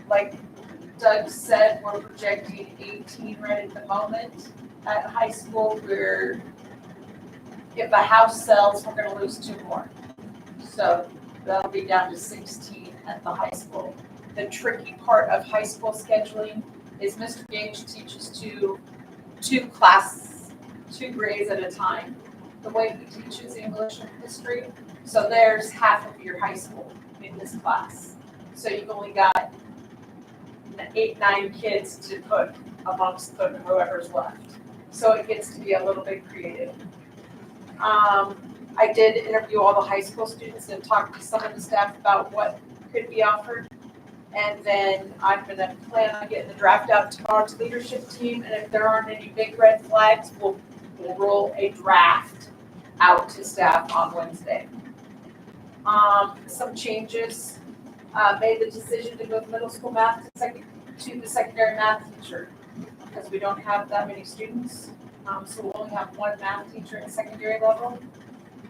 Like Doug said, we're projecting 18 right at the moment. At high school, if a house sells, we're gonna lose 2 more. So that'll be down to 16 at the high school. The tricky part of high school scheduling is Mr. Gage teaches two grades at a time, the way he teaches English and history. So there's half of your high school in this class. So you've only got 8, 9 kids to put amongst whoever's left. So it gets to be a little bit creative. I did interview all the high school students and talk to some of the staff about what could be offered. And then I'm gonna plan on getting the draft out tomorrow to leadership team. And if there aren't any big red flags, we'll roll a draft out to staff on Wednesday. Some changes, made the decision to move middle school math to the secondary math teacher because we don't have that many students. So we'll only have 1 math teacher at secondary level.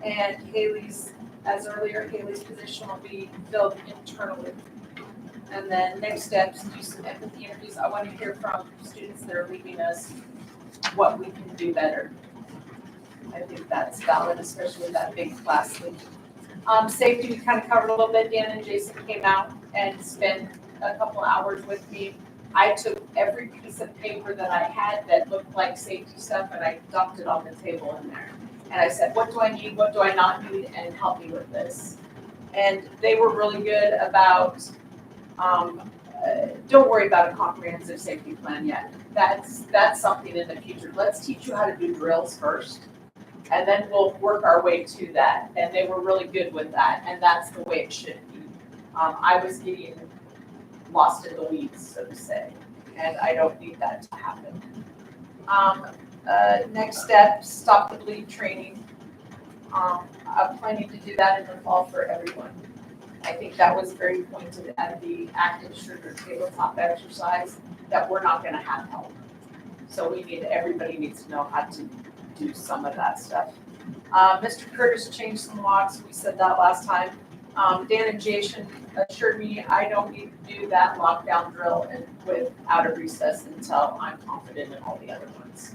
And Haley's position will be filled internally. And then next steps, do some empathy interviews. I want to hear from students that are leaving us what we can do better. I think that's valid, especially with that big class lead. Safety, we kind of covered a little bit. Dan and Jason came out and spent a couple hours with me. I took every piece of paper that I had that looked like safety stuff and I dumped it on the table in there. And I said, what do I need? What do I not need? And help me with this. And they were really good about, don't worry about a comprehensive safety plan yet. That's something in the future. Let's teach you how to do drills first. And then we'll work our way to that. And they were really good with that. And that's the way it should be. I was getting lost in the weeds, so to say. And I don't need that to happen. Next step, stop the bleed training. I'm planning to do that in the fall for everyone. I think that was very pointed at the active shooter tabletop exercise that we're not gonna have help. So everybody needs to know how to do some of that stuff. Mr. Curtis changed some locks, we said that last time. Dan and Jason assured me I don't need to do that lockdown drill without a recess until I'm confident in all the other ones.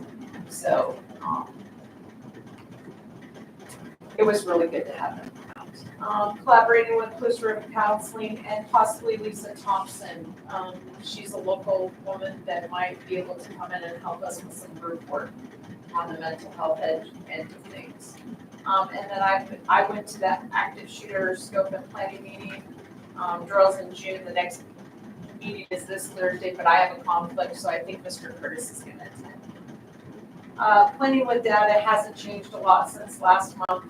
So, it was really good to have them out. Collaborating with Costa Rica Counseling and possibly Lisa Thompson. She's a local woman that might be able to come in and help us with some group work on the mental health end of things. And then I went to that active shooter scope and planning meeting. Drills in June. The next meeting is this Thursday, but I have a conflict, so I think Mr. Curtis is going to attend. Planning with data hasn't changed a lot since last month.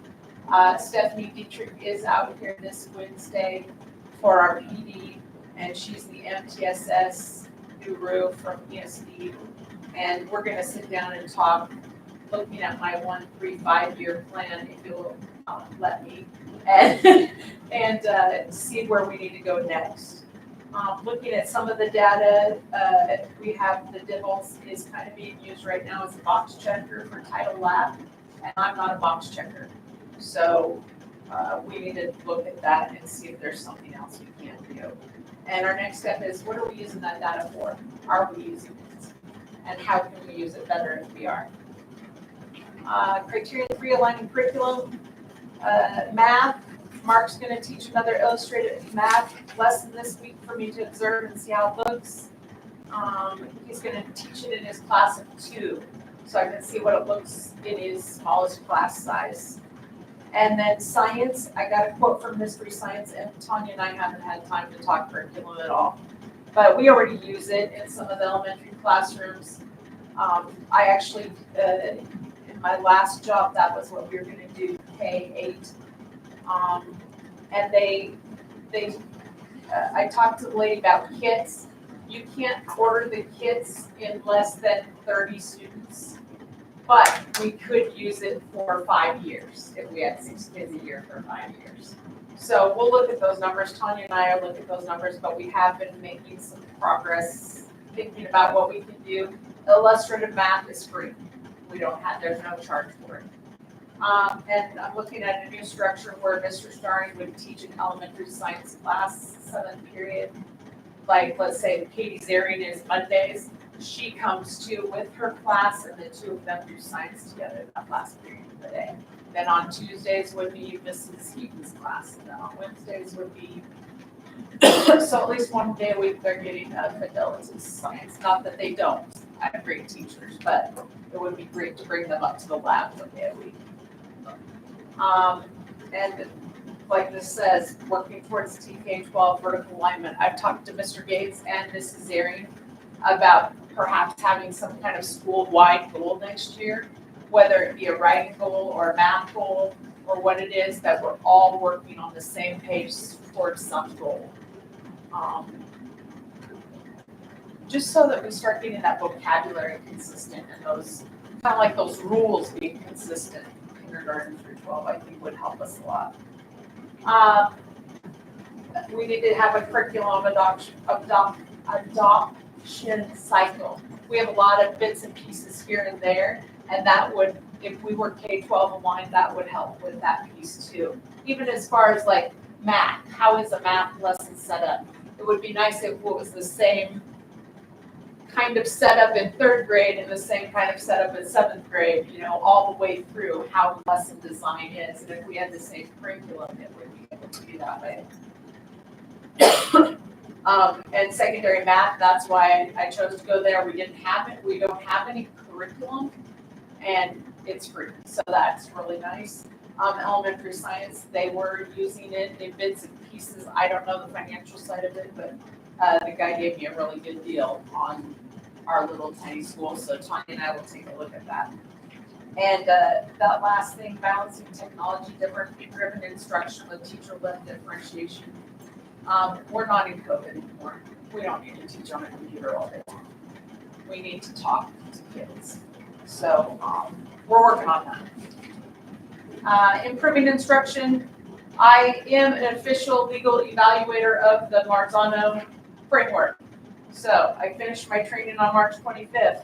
Stephanie Dietrich is out here this Wednesday for our PD, and she's the MTSS guru from ESD. And we're going to sit down and talk, looking at my 1, 3, 5-year plan, if you'll let me, and see where we need to go next. Looking at some of the data, we have the DIVLS is kind of being used right now as a box checker for Title Lab, and I'm not a box checker. So we need to look at that and see if there's something else we can do. And our next step is, what are we using that data for? Are we using it? And how can we use it better if we are? Criteria 3, aligning curriculum. Math. Mark's going to teach another illustrated math lesson this week for me to observe and see how it looks. He's going to teach it in his class of 2, so I can see what it looks in his smallest class size. And then science, I got a quote from Mystery Science, and Tanya and I haven't had time to talk curriculum at all. But we already use it in some of the elementary classrooms. I actually, in my last job, that was what we were going to do, K-8. And I talked to the lady about kits. You can't order the kits in less than 30 students, but we could use it for 5 years if we had 6 kids a year for 5 years. So we'll look at those numbers. Tanya and I will look at those numbers, but we have been making some progress thinking about what we can do. Illustrative math is free. There's no charge for it. And I'm looking at a new structure where Mr. Starring would teach an elementary science class, 7th period. Like, let's say Katie Zarian is Mondays. She comes to with her class, and the 2 of them do science together in that last period of the day. Then on Tuesdays would be Mrs. Heaton's class, and then on Wednesdays would be, so at least 1 day a week they're getting fidelity science. Not that they don't. I have great teachers, but it would be great to bring them up to the lab 1 day a week. And like this says, working towards TK-12 vertical alignment. I've talked to Mr. Gates and Mrs. Zarian about perhaps having some kind of school-wide goal next year, whether it be a writing goal or a math goal or what it is, that we're all working on the same page towards some goal. Just so that we start getting that vocabulary consistent and those, kind of like those rules being consistent. Kindergarten through 12, I think would help us a lot. We need to have a curriculum adoption cycle. We have a lot of bits and pieces here and there, and that would, if we were K-12 aligned, that would help with that piece too. Even as far as like math, how is a math lesson set up? It would be nice if it was the same kind of setup in 3rd grade and the same kind of setup in 7th grade, all the way through how lesson design is. And if we had the same curriculum, it would be able to be that way. And secondary math, that's why I chose to go there. We didn't have it. We don't have any curriculum, and it's free. So that's really nice. Elementary science, they were using it in bits and pieces. I don't know the financial side of it, but the guy gave me a really good deal on our little tiny school, so Tanya and I will take a look at that. And that last thing, balancing technology driven instruction with teacher-led differentiation. We're not in COVID anymore. We don't need to teach on a computer all day long. We need to talk to kids. So we're working on that. Improving instruction. I am an official legal evaluator of the Marzano framework. So I finished my training on March 25th.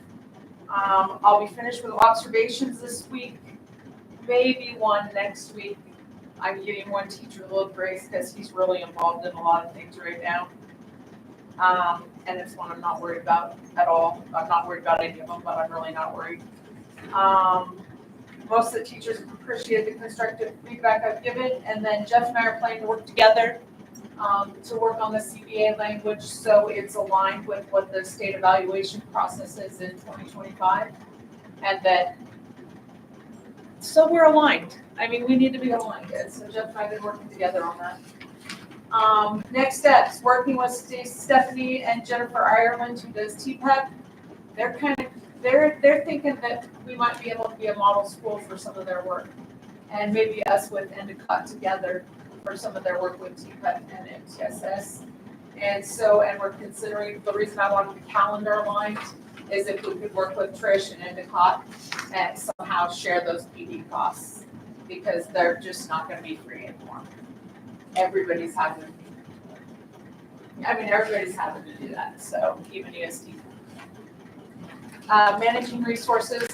I'll be finished with observations this week, maybe one next week. I'm giving one teacher a little grace because he's really involved in a lot of things right now. And it's one I'm not worried about at all. I'm not worried about any of them, but I'm really not worried. Most of the teachers appreciate the constructive feedback I've given, and then Jeff and I are planning to work together to work on the CBA language, so it's aligned with what the state evaluation process is in 2025. And that, so we're aligned. I mean, we need to be aligned, and so Jeff and I have been working together on that. Next steps, working with Stephanie and Jennifer Ireland, who does TPEP. They're thinking that we might be able to be a model school for some of their work, and maybe us with Endicott together for some of their work with TPEP and MTSS. And we're considering, the reason I wanted the calendar aligned is if we could work with Trish and Endicott and somehow share those PD costs, because they're just not gonna be free anymore. Everybody's having to do that, so even ESD. Managing resources,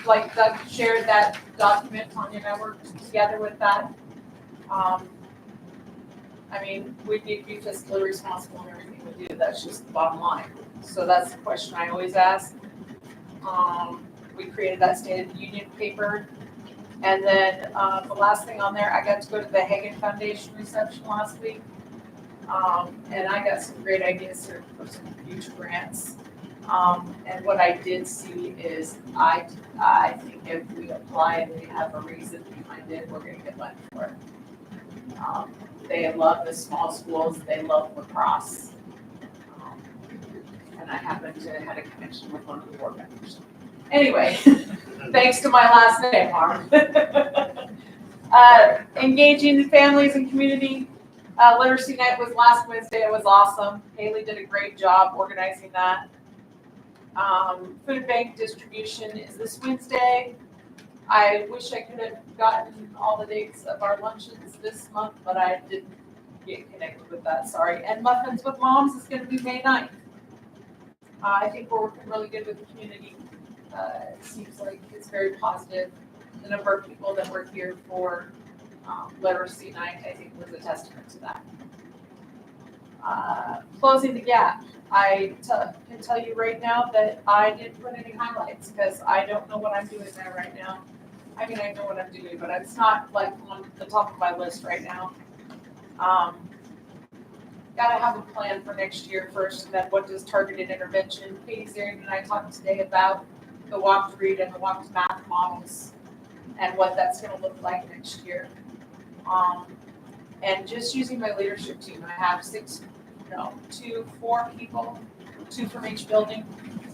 like Doug shared that document, Tanya and I worked together with that. I mean, we need to be fiscally responsible in everything we do, that's just the bottom line. So that's the question I always ask. We created that State of the Union paper. And then the last thing on there, I got to go to the Hagen Foundation reception last week. And I got some great ideas for some future grants. And what I did see is I think if we apply and we have a reason behind it, we're going to get money for it. They love the small schools, they love LaCrosse. And I happen to have a connection with one of the board members. Anyway, thanks to my last name, Harm. Engaging the families and community. Literacy night was last Wednesday. It was awesome. Haley did a great job organizing that. Food bank distribution is this Wednesday. I wish I could have gotten all the dates of our luncheons this month, but I didn't get connected with that, sorry. And Muffins with Moms is going to be May 9th. I think we're working really good with the community. It seems like it's very positive. The number of people that were here for literacy night, I think, was a testament to that. Closing the gap. I can tell you right now that I didn't put any highlights because I don't know what I'm doing there right now. I mean, I know what I'm doing, but it's not like on the top of my list right now. Gotta have a plan for next year first, and then what does targeted intervention? Katie Zarian and I talked today about the walk to read and the walk to math models and what that's gonna look like next year. And just using my leadership team, I have 4 people, 2 from each building,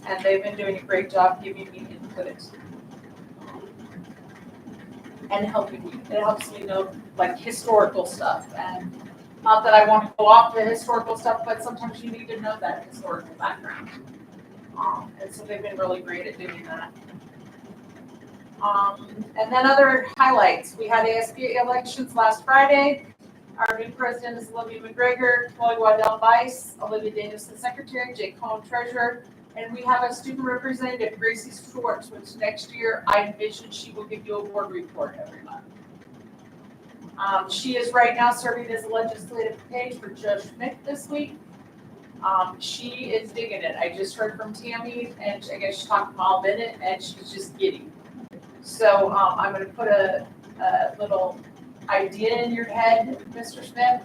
and they've been doing a great job giving me input and helping me. It helps me know like historical stuff, and not that I want to go off the historical stuff, but sometimes you need to know that historical background. And so they've been really great at doing that. And then other highlights. We had ASB elections last Friday. Our new president is Olivia McGregor, Chloe Waddell Vice, Olivia Davison Secretary, Jake Cohen Treasurer, and we have a student representative, Gracie Schwartz, which next year I envision she will give you a board report every month. She is right now serving as a legislative page for Judge Schmidt this week. She is digging it. I just heard from Tammy, and I guess she talked to Mal Bennett, and she's just giddy. So I'm going to put a little idea in your head, Mr. Smith.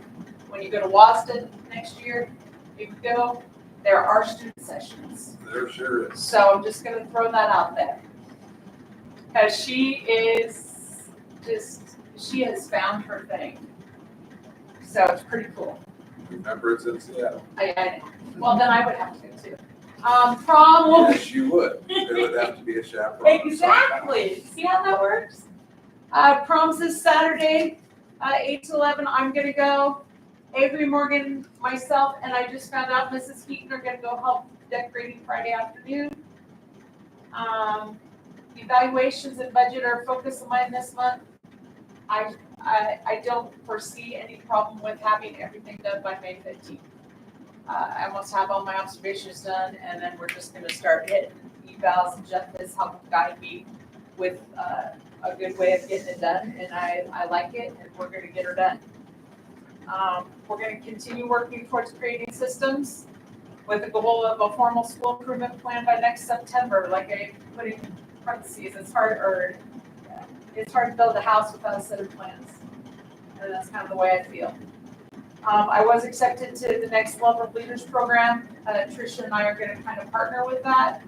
When you go to WASDA next year, if you go, there are student sessions. There sure is. So I'm just going to throw that out there. Because she has found her thing. So it's pretty cool. Remember, it's in Seattle. I know. Well, then I would have to too. Prom will Yes, you would. There would have to be a chaperone. Exactly. See how that works? Prom's this Saturday, 8 to 11. I'm going to go. Avery Morgan, myself, and I just found out Mrs. Heaton are going to go help decorating Friday afternoon. Evaluations and budget are a focus of mine this month. I don't foresee any problem with having everything done by May 15th. I almost have all my observations done, and then we're just going to start hitting evals, and Jeff has helped guide me with a good way of getting it done, and I like it, and we're going to get her done. We're going to continue working towards creating systems with the goal of a formal school improvement plan by next September, like I put in parentheses, it's hard to build a house without a set of plans. And that's kind of the way I feel. I was accepted to the Next Level of Leaders program. Tricia and I are gonna kind of partner with that.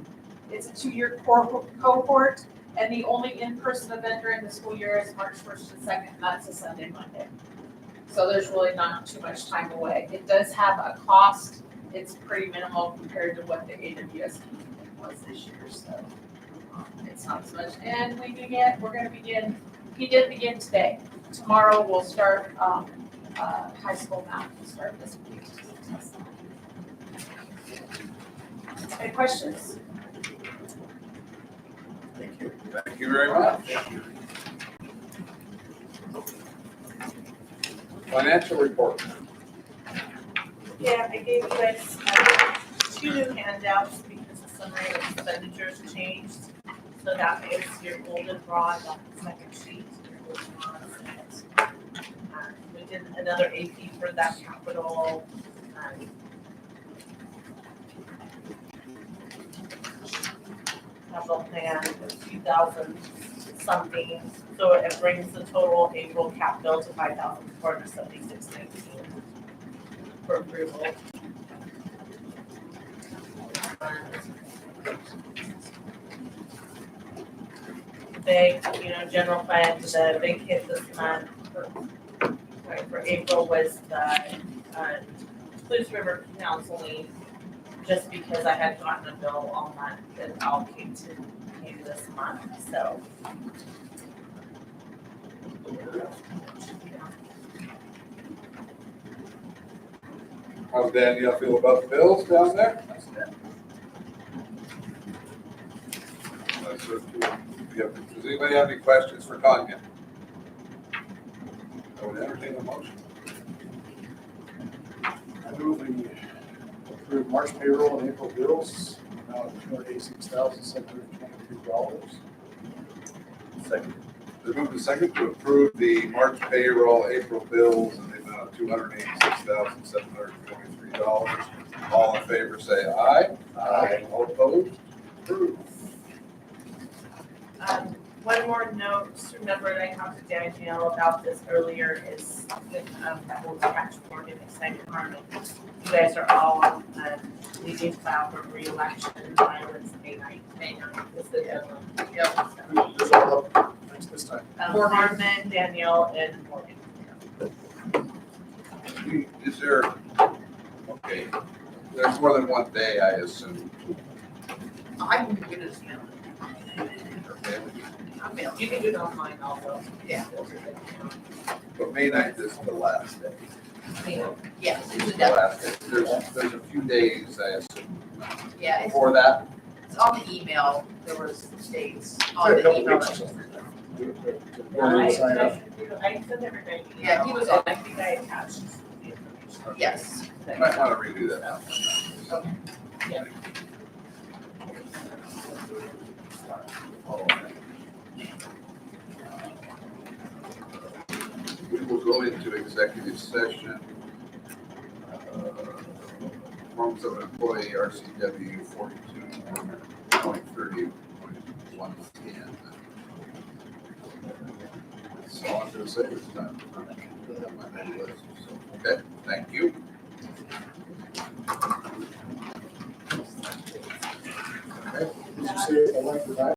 It's a 2-year cohort, and the only in-person event during the school year is March 1st and 2nd, and that's a Sunday, Monday. So there's really not too much time away. It does have a cost. It's pretty minimal compared to what the AWS was this year, so it's not as much. And we did begin today. Tomorrow we'll start, high school math, we'll start this week. Any questions? Thank you. Thank you very much. Financial report. Yeah, I gave you guys 2 new handouts because the summary of expenditures changed. So that is your golden rod on the second sheet. Your golden rod on it. We did another AP for that capital. Capital plan of 2,000 something. So it brings the total April cap bill to 5,476.19 for approval. Big, general fund, the big hit this month for April was the Spruce River counseling, just because I had gotten a bill all month that all came this month, so. How's Danielle feel about the bills down there? Does anybody have any questions for Tanya? I would entertain a motion. I move we approve March payroll and April bills, amount of $286,723. Second. There's moved to second to approve the March payroll, April bills, and the amount of $286,723. All in favor, say aye. Aye. All opposed? Approved. One more note, just remembered I talked to Danielle about this earlier, is that whole catch Morgan excited harmony. You guys are all leaving file for re-election, violence, May 9th is the deadline. Yep. There's all up next this time. Harmon, Danielle, and Morgan. Is there, okay, there's more than one day, I assume. I can get it now. Okay, You can do it online also. Yeah. but May 9th is the last day. Yes, it's a The deadline. last day. There's a few days, I assume, Yeah, it's before that. on the email. There was dates on the email. that was sent out. Sign up. I sent everybody. Yeah, he was on. I think I attached the information. Yes. You might want to redo that now. Okay. Yeah. We will go into executive session. Forms of an employee, RCW 42.30.110. That's all I'm going to say this time. Okay, thank you. Did you say I like the